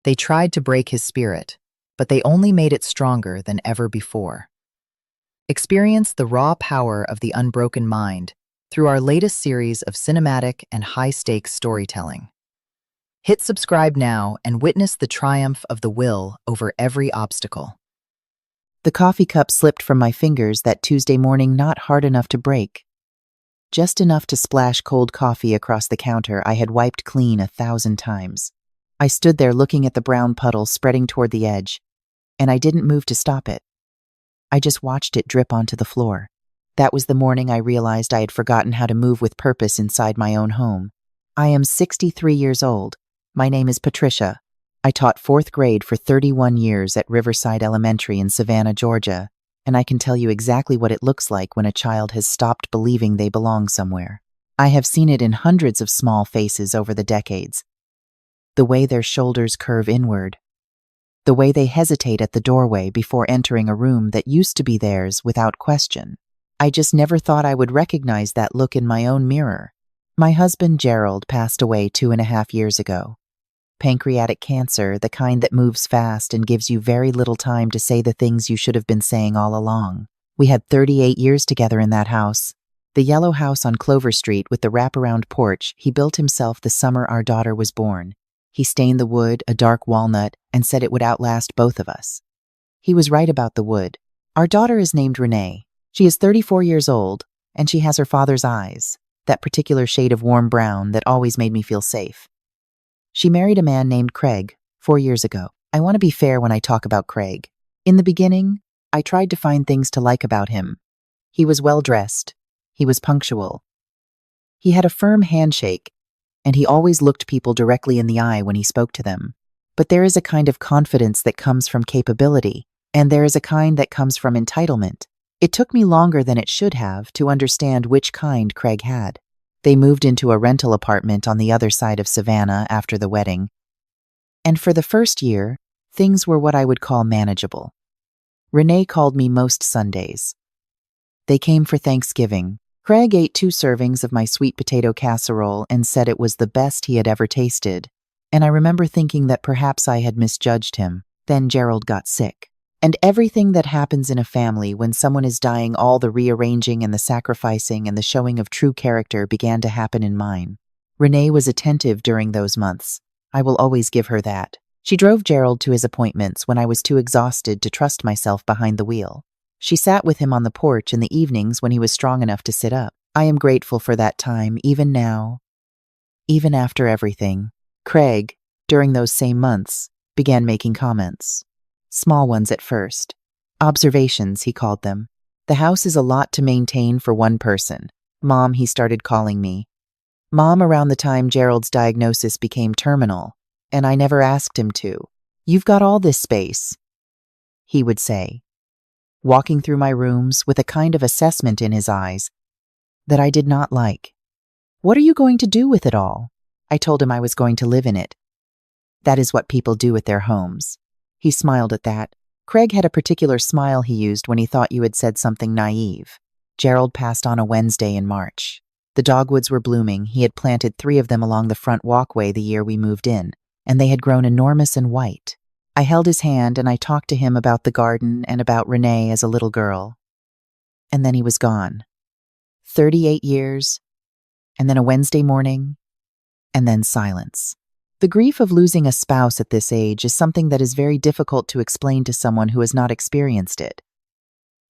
They tried to break his spirit, but they only made it stronger than ever before. Experience the raw power of the unbroken mind through our latest series of cinematic and high-stakes storytelling. Hit subscribe now and witness the triumph of the will over every obstacle. The coffee cup slipped from my fingers that Tuesday morning, not hard enough to break. Just enough to splash cold coffee across the counter I had wiped clean 1,000 times. I stood there looking at the brown puddle spreading toward the edge, and I didn't move to stop it. I just watched it drip onto the floor. That was the morning I realized I had forgotten how to move with purpose inside my own home. I am 63 years old. My name is Patricia. I taught 4th grade for 31 years at Riverside Elementary in Savannah, Georgia, and I can tell you exactly what it looks like when a child has stopped believing they belong somewhere. I have seen it in hundreds of small faces over the decades. The way their shoulders curve inward. The way they hesitate at the doorway before entering a room that used to be theirs without question. I just never thought I would recognize that look in my own mirror. My husband, Gerald, passed away 2.5 years ago. Pancreatic cancer, the kind that moves fast and gives you very little time to say the things you should have been saying all along. We had 38 years together in that house. The yellow house on Clover Street with the wraparound porch he built himself the summer our daughter was born. He stained the wood a dark walnut and said it would outlast both of us. He was right about the wood. Our daughter is named Renee. She is 34 years old, and she has her father's eyes, that particular shade of warm brown that always made me feel safe. She married a man named Craig 4 years ago. I want to be fair when I talk about Craig. In the beginning, I tried to find things to like about him. He was well-dressed. He was punctual. He had a firm handshake, and he always looked people directly in the eye when he spoke to them. But there is a kind of confidence that comes from capability, and there is a kind that comes from entitlement. It took me longer than it should have to understand which kind Craig had. They moved into a rental apartment on the other side of Savannah after the wedding. And for the first year, things were what I would call manageable. Renee called me most Sundays. They came for Thanksgiving. Craig ate 2 servings of my sweet potato casserole and said it was the best he had ever tasted. And I remember thinking that perhaps I had misjudged him. Then Gerald got sick. And everything that happens in a family when someone is dying, all the rearranging and the sacrificing and the showing of true character began to happen in mine. Renee was attentive during those months. I will always give her that. She drove Gerald to his appointments when I was too exhausted to trust myself behind the wheel. She sat with him on the porch in the evenings when he was strong enough to sit up. I am grateful for that time, even now. Even after everything. Craig, during those same months, began making comments. Small ones at first. Observations, he called them. The house is a lot to maintain for one person. Mom, he started calling me. Mom around the time Gerald's diagnosis became terminal, and I never asked him to. You've got all this space, he would say, walking through my rooms with a kind of assessment in his eyes that I did not like. What are you going to do with it all? I told him I was going to live in it. That is what people do with their homes. He smiled at that. Craig had a particular smile he used when he thought you had said something naive. Gerald passed on a Wednesday in March. The dogwoods were blooming. He had planted 3 of them along the front walkway the year we moved in, and they had grown enormous and white. I held his hand and I talked to him about the garden and about Renee as a little girl. And then he was gone. 38 years, and then a Wednesday morning, and then silence. The grief of losing a spouse at this age is something that is very difficult to explain to someone who has not experienced it.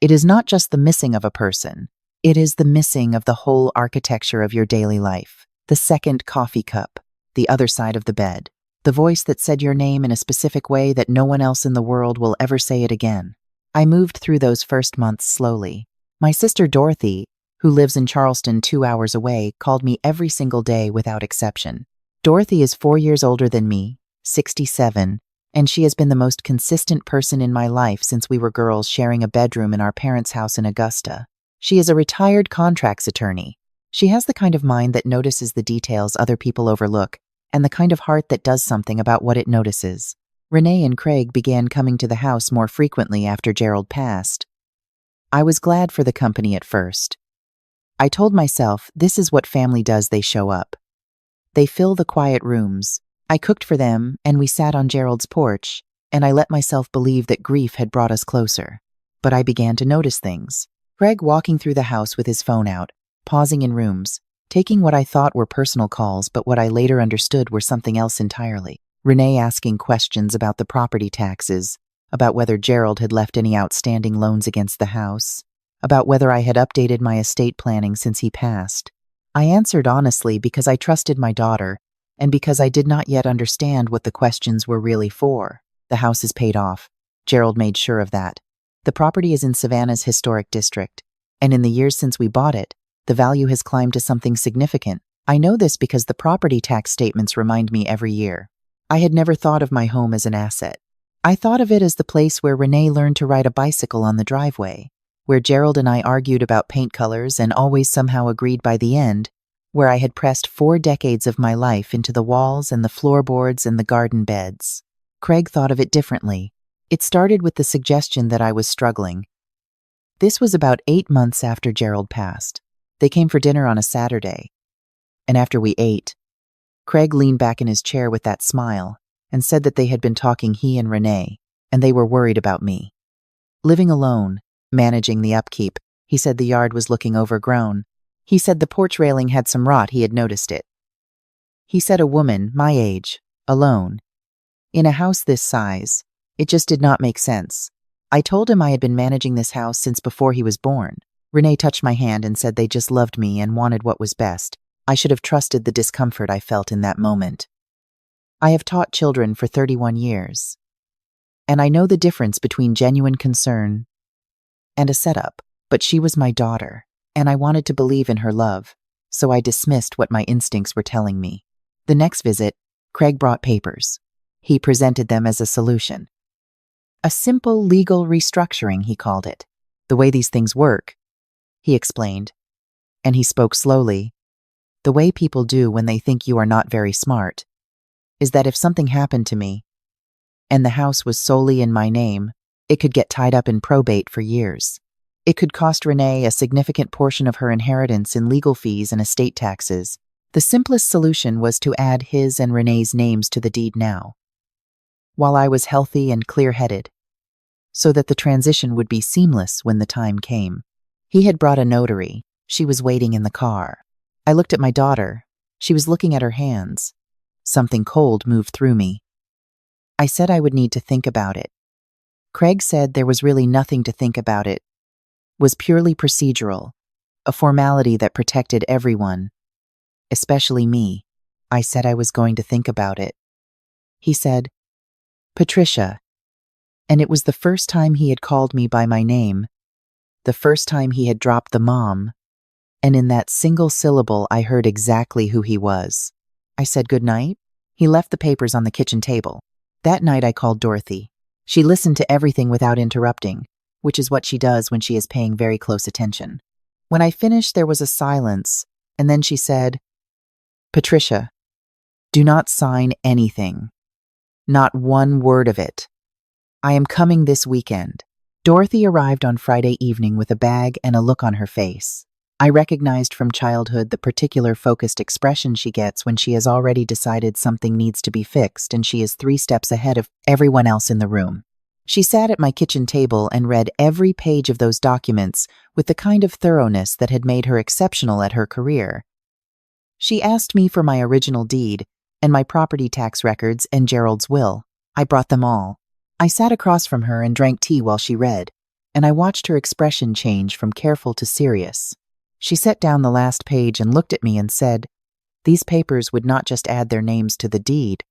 It is not just the missing of a person. It is the missing of the whole architecture of your daily life. The second coffee cup, the other side of the bed, the voice that said your name in a specific way that no one else in the world will ever say it again. I moved through those first months slowly. My sister Dorothy, who lives in Charleston 2 hours away, called me every single day without exception. Dorothy is 4 years older than me, 67, and she has been the most consistent person in my life since we were girls sharing a bedroom in our parents' house in Augusta. She is a retired contracts attorney. She has the kind of mind that notices the details other people overlook, and the kind of heart that does something about what it notices. Renee and Craig began coming to the house more frequently after Gerald passed. I was glad for the company at first. I told myself, this is what family does, they show up. They fill the quiet rooms, I cooked for them, and we sat on Gerald's porch, and I let myself believe that grief had brought us closer. But I began to notice things. Craig walking through the house with his phone out, pausing in rooms, taking what I thought were personal calls but what I later understood were something else entirely. Renee asking questions about the property taxes, about whether Gerald had left any outstanding loans against the house, about whether I had updated my estate planning since he passed. I answered honestly because I trusted my daughter and because I did not yet understand what the questions were really for. The house is paid off. Gerald made sure of that. The property is in Savannah's historic district, and in the years since we bought it, the value has climbed to something significant. I know this because the property tax statements remind me every year. I had never thought of my home as an asset. I thought of it as the place where Renee learned to ride a bicycle on the driveway, where Gerald and I argued about paint colors and always somehow agreed by the end, where I had pressed 4 decades of my life into the walls and the floorboards and the garden beds. Craig thought of it differently. It started with the suggestion that I was struggling. This was about 8 months after Gerald passed. They came for dinner on a Saturday, and after we ate, Craig leaned back in his chair with that smile and said that they had been talking, he and Renee, and they were worried about me. Living alone, managing the upkeep, he said the yard was looking overgrown. He said the porch railing had some rot, he had noticed it. He said a woman, my age, alone, in a house this size, it just did not make sense. I told him I had been managing this house since before he was born. Renee touched my hand and said they just loved me and wanted what was best. I should have trusted the discomfort I felt in that moment. I have taught children for 31 years, and I know the difference between genuine concern and a setup, but she was my daughter, and I wanted to believe in her love, so I dismissed what my instincts were telling me. The next visit, Craig brought papers. He presented them as a solution. A simple legal restructuring, he called it. The way these things work, he explained, and he spoke slowly. The way people do when they think you are not very smart is that if something happened to me, and the house was solely in my name, it could get tied up in probate for years. It could cost Renee a significant portion of her inheritance in legal fees and estate taxes. The simplest solution was to add his and Renee's names to the deed now, while I was healthy and clear-headed, so that the transition would be seamless when the time came. He had brought a notary. She was waiting in the car. I looked at my daughter. She was looking at her hands. Something cold moved through me. I said I would need to think about it. Craig said there was really nothing to think about. It was purely procedural, a formality that protected everyone, especially me. I said I was going to think about it. He said, Patricia, and it was the first time he had called me by my name, the first time he had dropped the mom, and in that single syllable I heard exactly who he was. I said good night. He left the papers on the kitchen table. That night I called Dorothy. She listened to everything without interrupting, which is what she does when she is paying very close attention. When I finished, there was a silence, and then she said, Patricia, do not sign anything. Not one word of it. I am coming this weekend. Dorothy arrived on Friday evening with a bag and a look on her face. I recognized from childhood the particular focused expression she gets when she has already decided something needs to be fixed and she is 3 steps ahead of everyone else in the room. She sat at my kitchen table and read every page of those documents with the kind of thoroughness that had made her exceptional at her career. She asked me for my original deed and my property tax records and Gerald's will. I brought them all. I sat across from her and drank tea while she read, and I watched her expression change from careful to serious. She set down the last page and looked at me and said, these papers would not just add their names to the deed.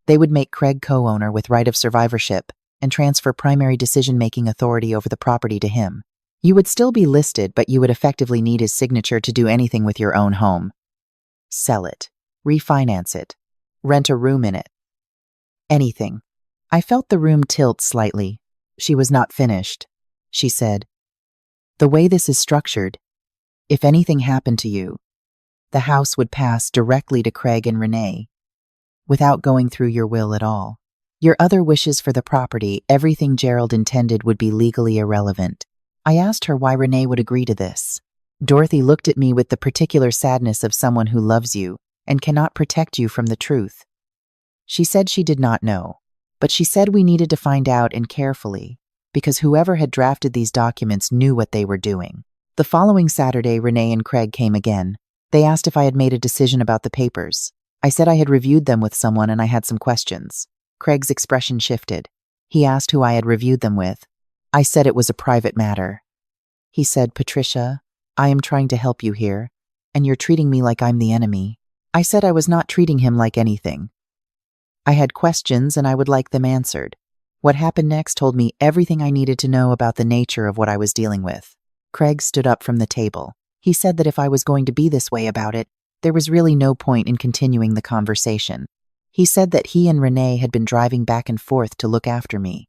They would make Craig co-owner with right of survivorship and transfer primary decision-making authority over the property to him. You would still be listed, but you would effectively need his signature to do anything with your own home. Sell it, refinance it, rent a room in it. Anything. I felt the room tilt slightly. She was not finished. She said, the way this is structured, if anything happened to you, the house would pass directly to Craig and Renee, without going through your will at all. Your other wishes for the property, everything Gerald intended, would be legally irrelevant. I asked her why Renee would agree to this. Dorothy looked at me with the particular sadness of someone who loves you and cannot protect you from the truth. She said she did not know, but she said we needed to find out and carefully, because whoever had drafted these documents knew what they were doing. The following Saturday, Renee and Craig came again. They asked if I had made a decision about the papers. I said I had reviewed them with someone and I had some questions. Craig's expression shifted. He asked who I had reviewed them with. I said it was a private matter. He said, "Patricia, I am trying to help you here, and you're treating me like I'm the enemy." I said I was not treating him like anything. I had questions and I would like them answered. What happened next told me everything I needed to know about the nature of what I was dealing with. Craig stood up from the table. He said that if I was going to be this way about it, there was really no point in continuing the conversation. He said that he and Renee had been driving back and forth to look after me,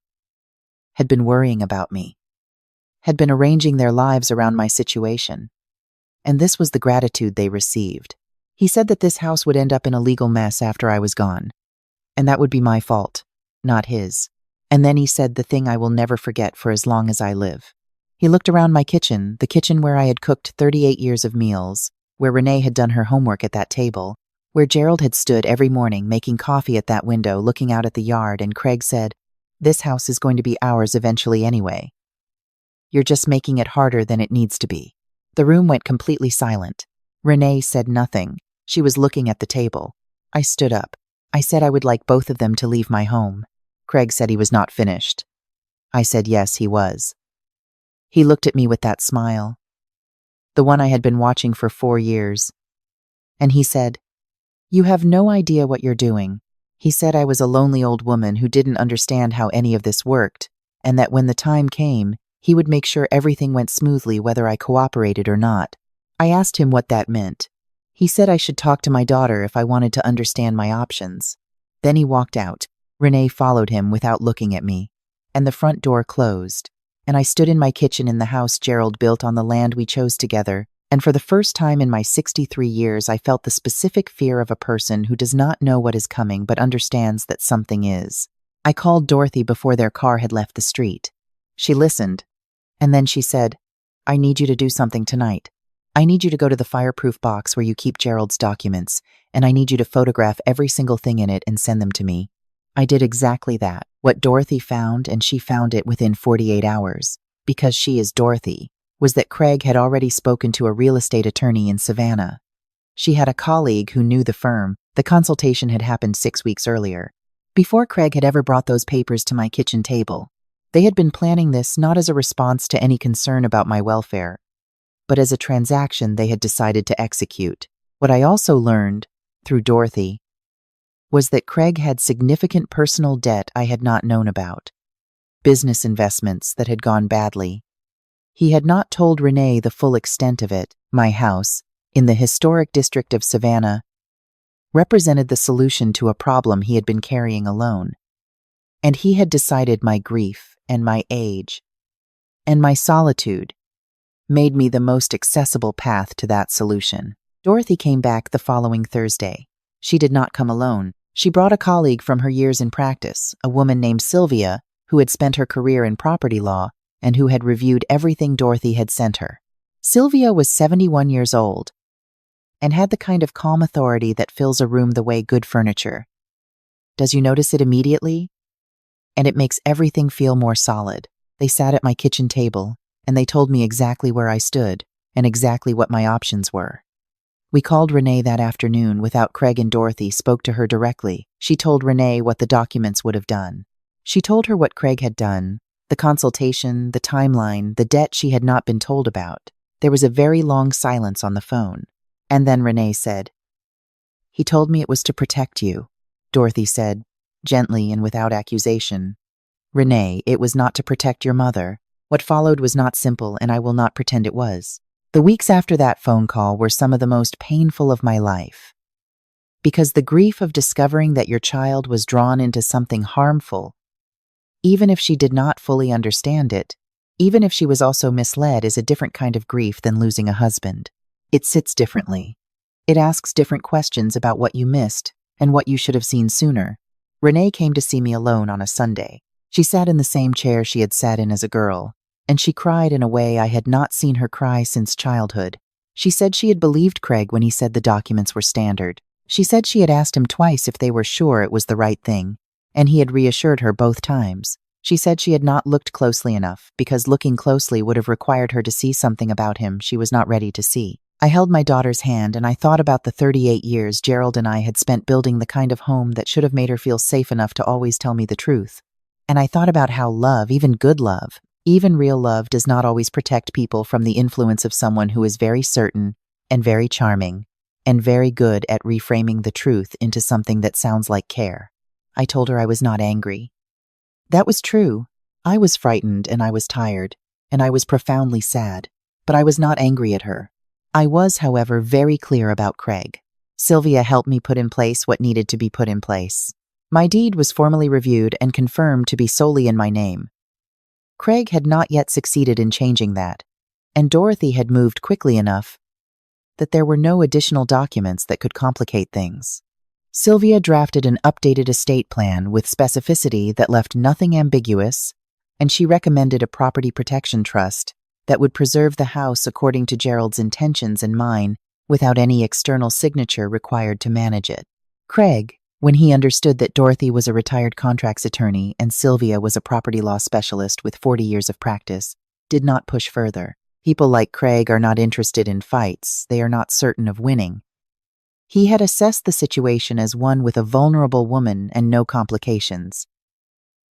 had been worrying about me, had been arranging their lives around my situation. And this was the gratitude they received. He said that this house would end up in a legal mess after I was gone, and that would be my fault, not his. And then he said the thing I will never forget for as long as I live. He looked around my kitchen, the kitchen where I had cooked 38 years of meals, where Renee had done her homework at that table, where Gerald had stood every morning making coffee at that window looking out at the yard, and Craig said, "This house is going to be ours eventually anyway. You're just making it harder than it needs to be." The room went completely silent. Renee said nothing. She was looking at the table. I stood up. I said I would like both of them to leave my home. Craig said he was not finished. I said yes, he was. He looked at me with that smile, the one I had been watching for 4 years. And he said, "You have no idea what you're doing." He said I was a lonely old woman who didn't understand how any of this worked, and that when the time came, he would make sure everything went smoothly whether I cooperated or not. I asked him what that meant. He said I should talk to my daughter if I wanted to understand my options. Then he walked out. Renee followed him without looking at me, and the front door closed, and I stood in my kitchen in the house Gerald built on the land we chose together, and for the first time in my 63 years I felt the specific fear of a person who does not know what is coming but understands that something is. I called Dorothy before their car had left the street. She listened, and then she said, "I need you to do something tonight. I need you to go to the fireproof box where you keep Gerald's documents, and I need you to photograph every single thing in it and send them to me." I did exactly that. What Dorothy found, and she found it within 48 hours, because she is Dorothy, was that Craig had already spoken to a real estate attorney in Savannah. She had a colleague who knew the firm. The consultation had happened 6 weeks earlier, before Craig had ever brought those papers to my kitchen table. They had been planning this not as a response to any concern about my welfare, but as a transaction they had decided to execute. What I also learned, through Dorothy, was that Craig had significant personal debt I had not known about, business investments that had gone badly. He had not told Renee the full extent of it. My house, in the historic district of Savannah, represented the solution to a problem he had been carrying alone. And he had decided my grief and my age and my solitude made me the most accessible path to that solution. Dorothy came back the following Thursday. She did not come alone. She brought a colleague from her years in practice, a woman named Sylvia, who had spent her career in property law and who had reviewed everything Dorothy had sent her. Sylvia was 71 years old and had the kind of calm authority that fills a room the way good furniture does. You notice it immediately, and it makes everything feel more solid. They sat at my kitchen table, and they told me exactly where I stood and exactly what my options were. We called Renee that afternoon without Craig, and Dorothy spoke to her directly. She told Renee what the documents would have done. She told her what Craig had done, the consultation, the timeline, the debt she had not been told about. There was a very long silence on the phone. And then Renee said, "He told me it was to protect you," Dorothy said, gently and without accusation. "Renee, it was not to protect your mother. What followed was not simple, and I will not pretend it was." The weeks after that phone call were some of the most painful of my life, because the grief of discovering that your child was drawn into something harmful, even if she did not fully understand it, even if she was also misled, is a different kind of grief than losing a husband. It sits differently. It asks different questions about what you missed and what you should have seen sooner. Renee came to see me alone on a Sunday. She sat in the same chair she had sat in as a girl, and she cried in a way I had not seen her cry since childhood. She said she had believed Craig when he said the documents were standard. She said she had asked him twice if they were sure it was the right thing, and he had reassured her both times. She said she had not looked closely enough, because looking closely would have required her to see something about him she was not ready to see. I held my daughter's hand and I thought about the 38 years Gerald and I had spent building the kind of home that should have made her feel safe enough to always tell me the truth. And I thought about how love, even good love, even real love, does not always protect people from the influence of someone who is very certain and very charming and very good at reframing the truth into something that sounds like care. I told her I was not angry. That was true. I was frightened and I was tired, and I was profoundly sad, but I was not angry at her. I was, however, very clear about Craig. Sylvia helped me put in place what needed to be put in place. My deed was formally reviewed and confirmed to be solely in my name. Craig had not yet succeeded in changing that, and Dorothy had moved quickly enough that there were no additional documents that could complicate things. Sylvia drafted an updated estate plan with specificity that left nothing ambiguous, and she recommended a property protection trust that would preserve the house according to Gerald's intentions and mine without any external signature required to manage it. Craig, when he understood that Dorothy was a retired contracts attorney and Sylvia was a property law specialist with 40 years of practice, did not push further. People like Craig are not interested in fights. They are not certain of winning. He had assessed the situation as one with a vulnerable woman and no complications.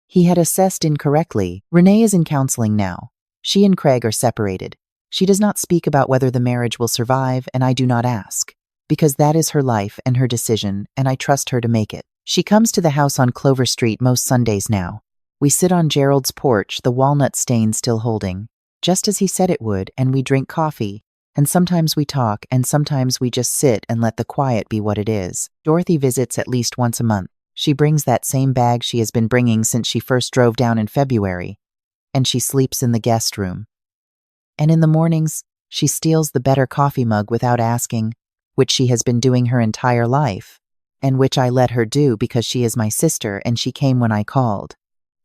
He had assessed incorrectly. Renee is in counseling now. She and Craig are separated. She does not speak about whether the marriage will survive, and I do not ask, because that is her life and her decision, and I trust her to make it. She comes to the house on Clover Street most Sundays now. We sit on Gerald's porch, the walnut stain still holding, just as he said it would, and we drink coffee, and sometimes we talk, and sometimes we just sit and let the quiet be what it is. Dorothy visits at least once a month. She brings that same bag she has been bringing since she first drove down in February, and she sleeps in the guest room. And in the mornings, she steals the better coffee mug without asking, which she has been doing her entire life, and which I let her do because she is my sister and she came when I called.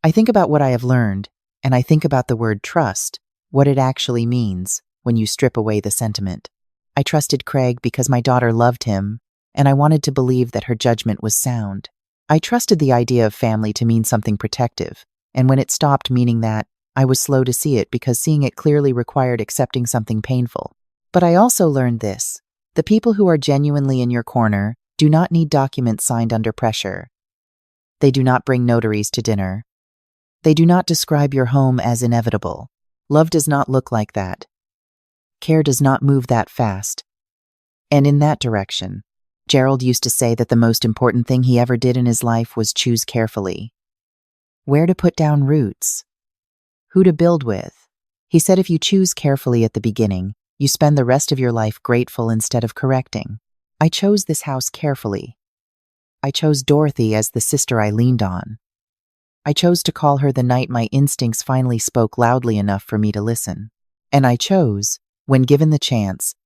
I think about what I have learned, and I think about the word trust, what it actually means when you strip away the sentiment. I trusted Craig because my daughter loved him, and I wanted to believe that her judgment was sound. I trusted the idea of family to mean something protective, and when it stopped meaning that, I was slow to see it because seeing it clearly required accepting something painful. But I also learned this. The people who are genuinely in your corner do not need documents signed under pressure. They do not bring notaries to dinner. They do not describe your home as inevitable. Love does not look like that. Care does not move that fast. And in that direction, Gerald used to say that the most important thing he ever did in his life was choose carefully. Where to put down roots. Who to build with. He said if you choose carefully at the beginning, you spend the rest of your life grateful instead of correcting. I chose this house carefully. I chose Dorothy as the sister I leaned on. I chose to call her the night my instincts finally spoke loudly enough for me to listen. And I chose, when given the chance,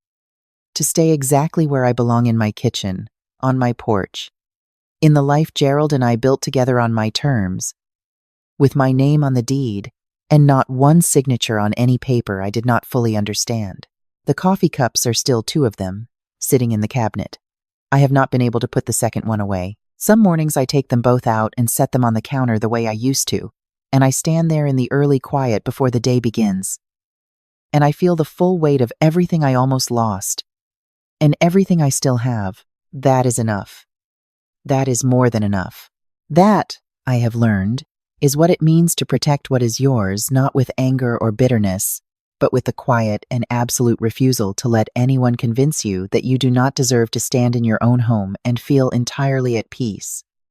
to stay exactly where I belong in my kitchen, on my porch, in the life Gerald and I built together on my terms, with my name on the deed, and not one signature on any paper I did not fully understand. The coffee cups are still 2 of them, sitting in the cabinet. I have not been able to put the second one away. Some mornings I take them both out and set them on the counter the way I used to, and I stand there in the early quiet before the day begins. And I feel the full weight of everything I almost lost, and everything I still have. That is enough. That is more than enough. That, I have learned, is what it means to protect what is yours, not with anger or bitterness, but with the quiet and absolute refusal to let anyone convince you that you do not deserve to stand in your own home and feel entirely at peace.